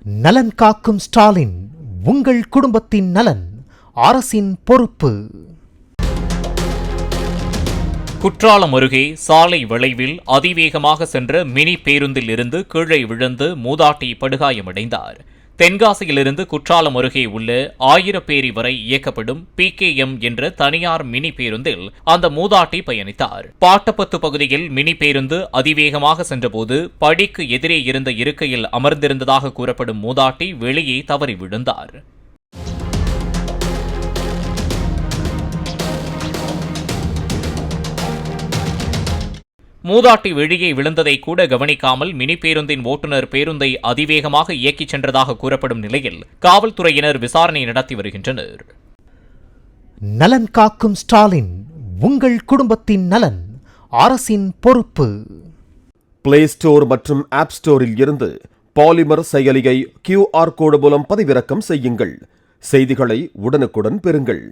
நலன் காக்கும் ஸ்டாலின், உங்கள் குடும்பத்தின் நலன் அரசின் பொறுப்பு. குற்றாலம் அருகே சாலை வளைவில் அதிவேகமாக சென்ற மினி பேருந்தில் இருந்து கீழே விழுந்து மூதாட்டி படுகாயமடைந்தார். தென்காசியிலிருந்து குற்றாலம் அருகே உள்ள ஆயிரப்பேரி வரை இயக்கப்படும் PKM என்ற தனியார் மினி பேருந்தில் அந்த மூதாட்டி பயணித்தார். பாட்டப்பத்து பகுதியில் மினி பேருந்து அதிவேகமாக சென்றபோது படிக்கு எதிரே இருந்த இருக்கையில் அமர்ந்திருந்ததாக கூறப்படும் மூதாட்டி வெளியே தவறி விழுந்தார். மூதாட்டி வெளியே விழுந்ததை கூட கவனிக்காமல் மினி பேருந்தின் ஓட்டுநர் பேருந்தை அதிவேகமாக இயக்கிச் சென்றதாக கூறப்படும் நிலையில் காவல்துறையினர் விசாரணை நடத்தி வருகின்றனர். நலன் காக்கும் ஸ்டாலின், உங்கள் குடும்பத்தின் நலன் அரசின் பொறுப்பு. பிளே ஸ்டோர் மற்றும் ஆப் ஸ்டோரில் இருந்து பாலிமர் செயலியை QR கோடு மூலம் பதிவிறக்கம் செய்யுங்கள். செய்திகளை உடனுக்குடன் பெறுங்கள்.